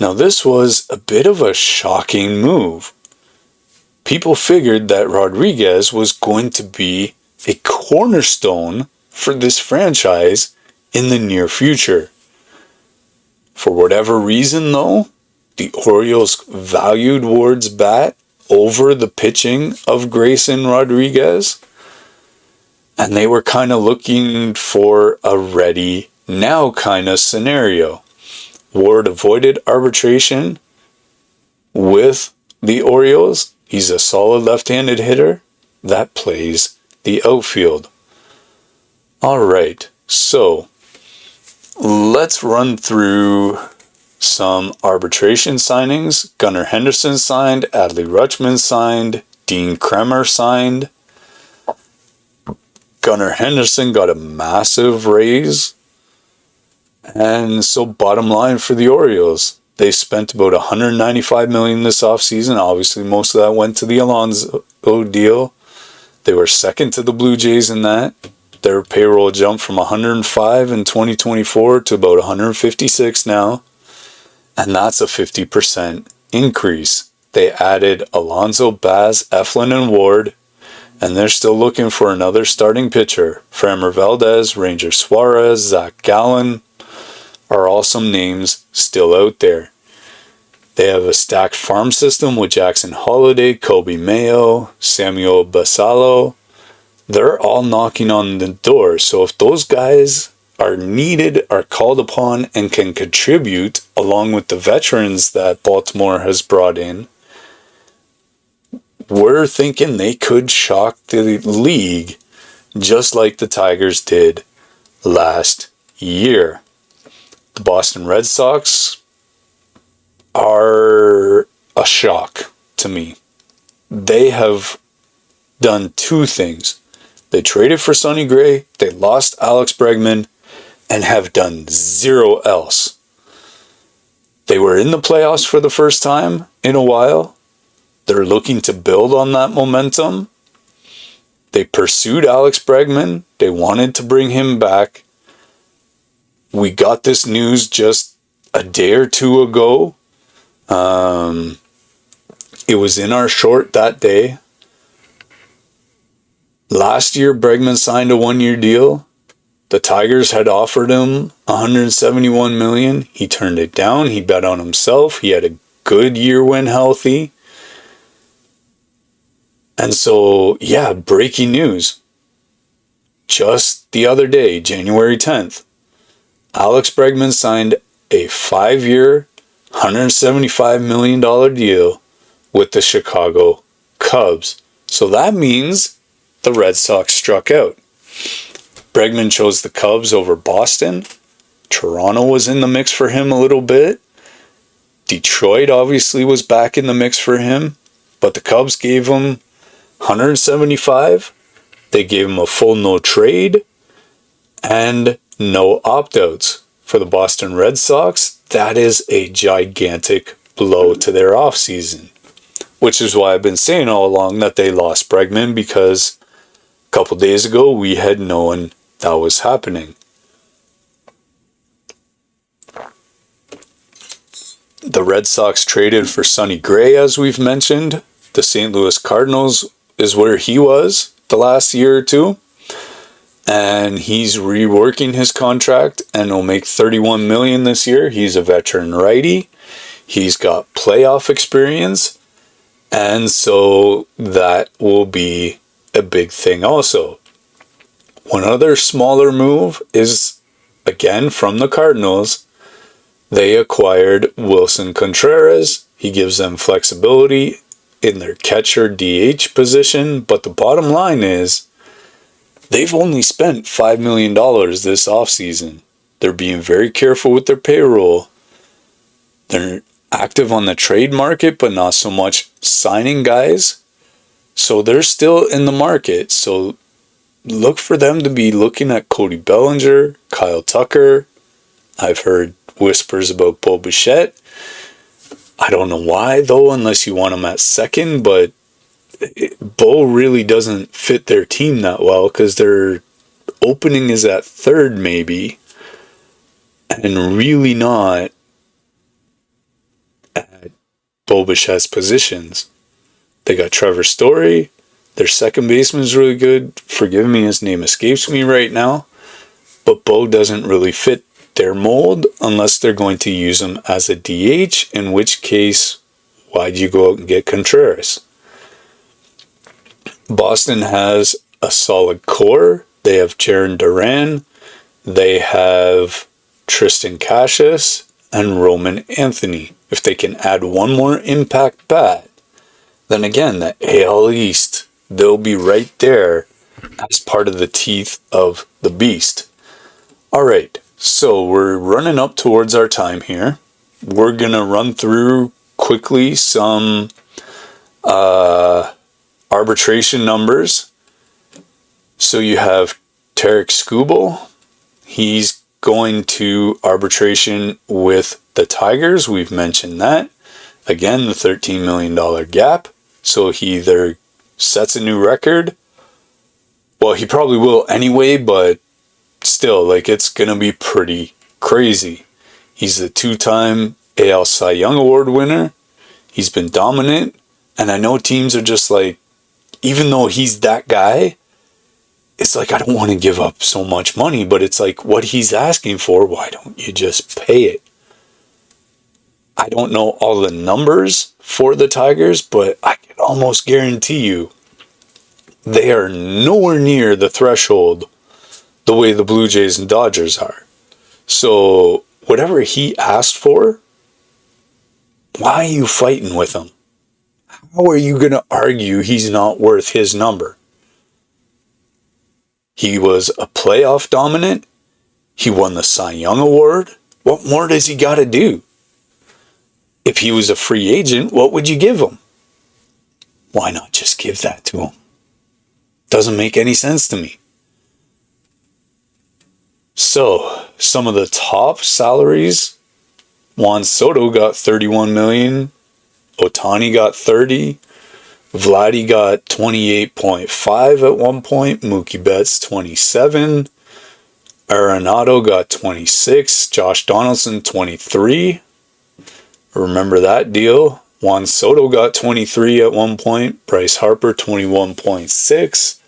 Now this was a bit of a shocking move. People figured that Rodriguez was going to be a cornerstone for this franchise in the near future. For whatever reason though, the Orioles valued Ward's bat over the pitching of Grayson Rodriguez, and they were kind of looking for a ready now kind of scenario. Ward avoided arbitration with the Orioles. He's a solid left-handed hitter that plays the outfield. Alright, so let's run through some arbitration signings. Gunnar Henderson signed, Adley Rutschman signed, Dean Kremer signed. Gunnar Henderson got a massive raise. And so bottom line for the Orioles, they spent about $195 million this offseason. Obviously, most of that went to the Alonso deal. They were second to the Blue Jays in that. Their payroll jumped from 105 in 2024 to about 156 now. And that's a 50% increase. They added Alonso, Baz, Eflin, and Ward. And they're still looking for another starting pitcher. Framber Valdez, Ranger Suarez, Zach Gallen are all some names still out there. They have a stacked farm system with Jackson Holliday, Kobe Mayo, Samuel Basallo. They're all knocking on the door. So if those guys are needed, are called upon, and can contribute along with the veterans that Baltimore has brought in, we're thinking they could shock the league just like the Tigers did last year. The Boston Red Sox are a shock to me. They have done two things. They traded for Sonny Gray, they lost Alex Bregman, and have done zero else. They were in the playoffs for the first time in a while. They're looking to build on that momentum. They pursued Alex Bregman. They wanted to bring him back. We got this news just a day or two ago. It was in our short that day. Last year, Bregman signed a one-year deal. The Tigers had offered him $171 million. He turned it down. He bet on himself. He had a good year when healthy. And so, yeah, breaking news. Just the other day, January 10th, Alex Bregman signed a 5-year, $175 million deal with the Chicago Cubs. So that means the Red Sox struck out. Bregman chose the Cubs over Boston. Toronto was in the mix for him a little bit. Detroit obviously was back in the mix for him. But the Cubs gave him $175. They gave him a full no trade and no opt-outs. For the Boston Red Sox, that is a gigantic blow to their offseason. Which is why I've been saying all along that they lost Bregman, because a couple days ago we had known that was happening. The Red Sox traded for Sonny Gray, as we've mentioned. The St. Louis Cardinals is where he was the last year or two. And he's reworking his contract and will make $31 million this year. He's a veteran righty. He's got playoff experience. And so that will be a big thing also. One other smaller move is, again, from the Cardinals. They acquired Wilson Contreras. He gives them flexibility in their catcher DH position. But the bottom line is, they've only spent $5 million this offseason. They're being very careful with their payroll. They're active on the trade market, but not so much signing guys. So they're still in the market. So look for them to be looking at Cody Bellinger, Kyle Tucker. I've heard whispers about Bo Bichette. I don't know why, though, unless you want him at second, but Bo really doesn't fit their team that well because their opening is at third, maybe, and really not at Bo Bichette's positions. They got Trevor Story. Their second baseman is really good. Forgive me, his name escapes me right now. But Bo doesn't really fit their mold unless they're going to use him as a DH, in which case, why'd you go out and get Contreras? Boston has a solid core. They have Jarren Duran. They have Tristan Casas and Roman Anthony. If they can add one more impact bat, then again, the AL East, they'll be right there as part of the teeth of the beast. All right, so we're running up towards our time here. We're going to run through quickly some arbitration numbers. So you have Tarik Skubal. He's going to arbitration with the Tigers. We've mentioned that. Again, the $13 million gap. So he either sets a new record. Well, he probably will anyway, but still, it's going to be pretty crazy. He's the 2-time AL Cy Young Award winner. He's been dominant. And I know teams are just even though he's that guy, it's like, I don't want to give up so much money, but it's like, what he's asking for, why don't you just pay it? I don't know all the numbers for the Tigers, but I can almost guarantee you they are nowhere near the threshold the way the Blue Jays and Dodgers are. So whatever he asked for, why are you fighting with him? How are you going to argue he's not worth his number? He was a playoff dominant. He won the Cy Young Award. What more does he got to do? If he was a free agent, what would you give him? Why not just give that to him? Doesn't make any sense to me. So, some of the top salaries. Juan Soto got $31 million. Ohtani got $30. Vladdy got $28.5 at one point. Mookie Betts $27. Arenado got $26. Josh Donaldson $23. Remember that deal? Juan Soto got $23 at one point. Bryce Harper $21.6.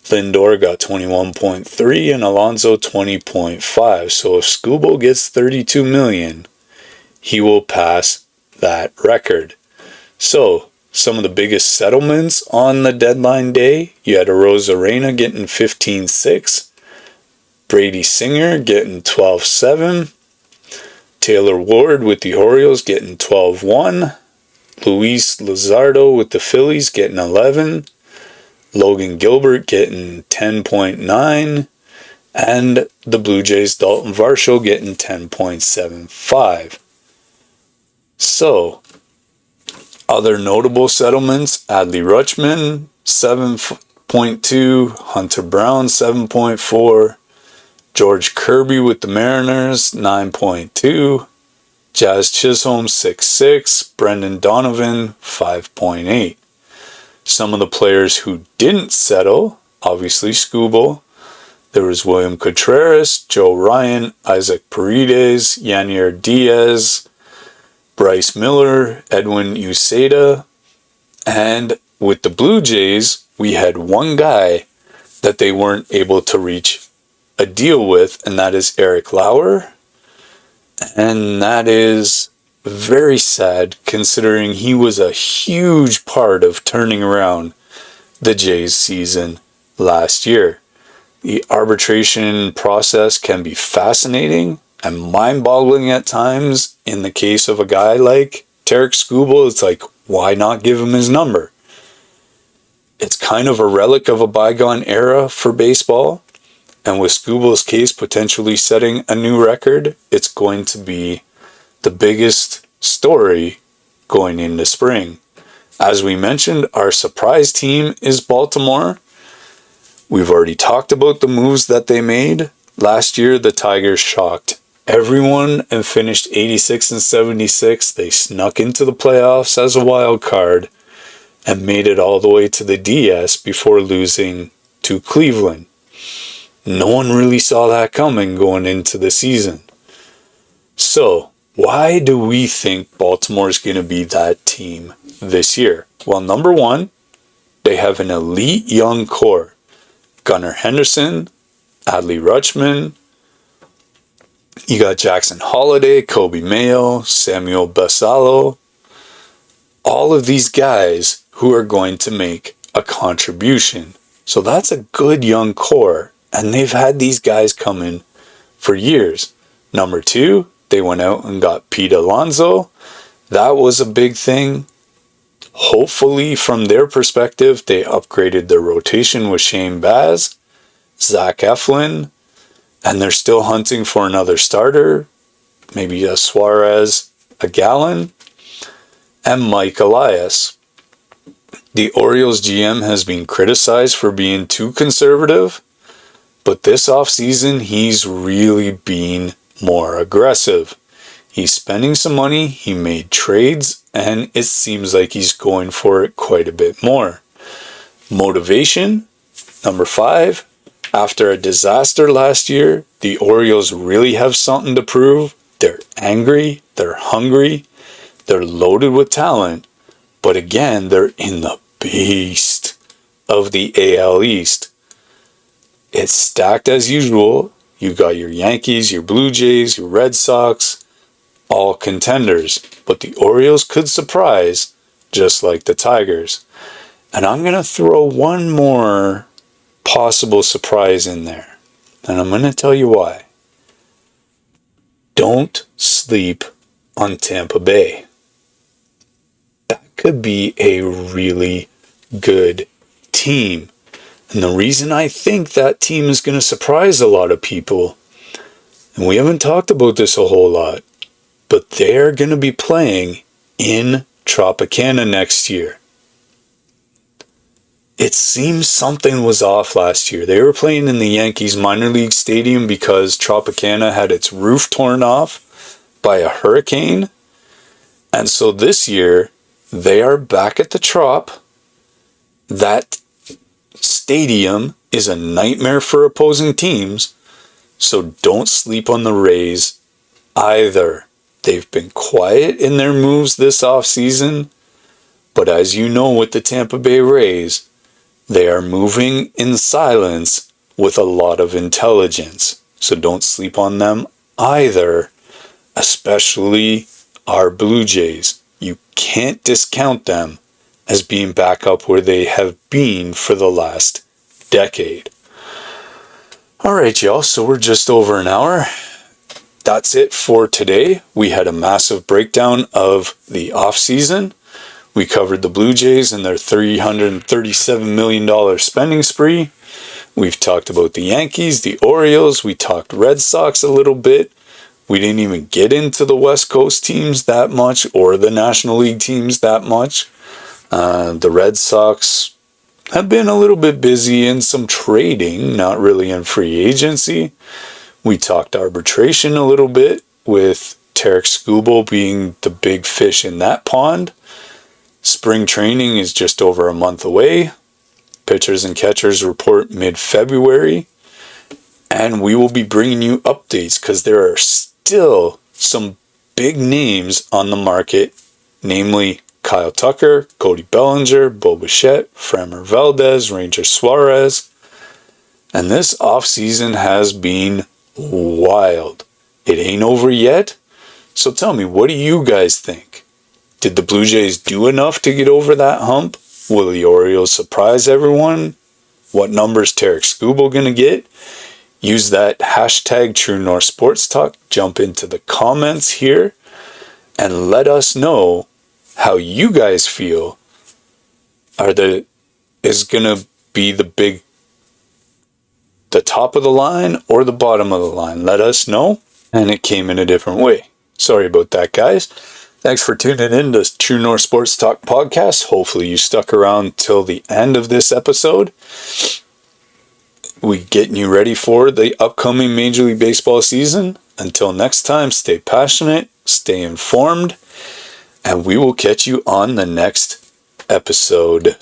Lindor got $21.3 and Alonso $20.5. So if Skubal gets $32 million, he will pass that record. So some of the biggest settlements on the deadline day, you had Arozarena getting $15.6, Brady Singer getting $12.7, Taylor Ward with the Orioles getting $12.1, Luis Luzardo with the Phillies getting $11, Logan Gilbert getting $10.9, and the Blue Jays' Dalton Varsho getting $10.75. So, other notable settlements, Adley Rutschman, 7.2, Hunter Brown, 7.4, George Kirby with the Mariners, 9.2, Jazz Chisholm, 6.6, Brendan Donovan, 5.8. Some of the players who didn't settle, obviously Skubal. There was William Contreras, Joe Ryan, Isaac Paredes, Yanier Diaz, Bryce Miller, Edwin Uceda. And with the Blue Jays, we had one guy that they weren't able to reach a deal with, and that is Eric Lauer. And that is very sad, considering he was a huge part of turning around the Jays season last year. The arbitration process can be fascinating and mind-boggling at times. In the case of a guy like Tarik Skubal, it's like, why not give him his number? It's kind of a relic of a bygone era for baseball. And with Skubal's case potentially setting a new record, it's going to be the biggest story going into spring. As we mentioned, our surprise team is Baltimore. We've already talked about the moves that they made. Last year, the Tigers shocked everyone and finished 86 and 76. They snuck into the playoffs as a wild card and made it all the way to the DS before losing to Cleveland. No one really saw that coming going into the season. So, why do we think Baltimore is going to be that team this year? Well, number one, they have an elite young core. Gunnar Henderson, Adley Rutschman, you got Jackson Holliday, Kobe Mayo, Samuel Basallo. All of these guys who are going to make a contribution. So that's a good young core. And they've had these guys coming for years. Number two, they went out and got Pete Alonso. That was a big thing. Hopefully, from their perspective, they upgraded their rotation with Shane Baz, Zach Eflin, and they're still hunting for another starter. Maybe a Suarez, a Gallen, and Mike Elias. The Orioles GM has been criticized for being too conservative. But this offseason, he's really been more aggressive. He's spending some money, he made trades, and it seems like he's going for it quite a bit more. Motivation, number 5. After a disaster last year, the Orioles really have something to prove. They're angry, they're hungry, they're loaded with talent. But again, they're in the beast of the AL East. It's stacked as usual. You got your Yankees, your Blue Jays, your Red Sox, all contenders. But the Orioles could surprise, just like the Tigers. And I'm going to throw one more possible surprise in there. And I'm going to tell you why. Don't sleep on Tampa Bay. That could be a really good team. And the reason I think that team is going to surprise a lot of people, and we haven't talked about this a whole lot, but they're going to be playing in Tropicana next year. It seems something was off last year. They were playing in the Yankees minor league stadium because Tropicana had its roof torn off by a hurricane. And so this year, they are back at the Trop. That stadium is a nightmare for opposing teams. So don't sleep on the Rays either. They've been quiet in their moves this offseason. But as you know with the Tampa Bay Rays, they are moving in silence with a lot of intelligence. So don't sleep on them either, especially our Blue Jays. You can't discount them as being back up where they have been for the last decade. Alright, y'all, so we're just over an hour. That's it for today. We had a massive breakdown of the offseason. We covered the Blue Jays and their $337 million spending spree. We've talked about the Yankees, the Orioles. We talked Red Sox a little bit. We didn't even get into the West Coast teams that much or the National League teams that much. The Red Sox have been a little bit busy in some trading, not really in free agency. We talked arbitration a little bit with Tarik Skubal being the big fish in that pond. Spring training is just over a month away. Pitchers and catchers report mid-February. And we will be bringing you updates because there are still some big names on the market, namely Kyle Tucker, Cody Bellinger, Bo Bichette, Framber Valdez, Ranger Suarez. And this offseason has been wild. It ain't over yet. So tell me, what do you guys think? Did the Blue Jays do enough to get over that hump? Will the Orioles surprise everyone? What number's Tarik Skubal going to get? Use that hashtag TrueNorthSportsTalk. Jump into the comments here and let us know how you guys feel is going to be the top of the line or the bottom of the line. Let us know. And it came in a different way. Sorry about that, guys. Thanks for tuning in to True North Sports Talk podcast. Hopefully you stuck around till the end of this episode. We getting you ready for the upcoming Major League Baseball season. Until next time, stay passionate, stay informed, and we will catch you on the next episode.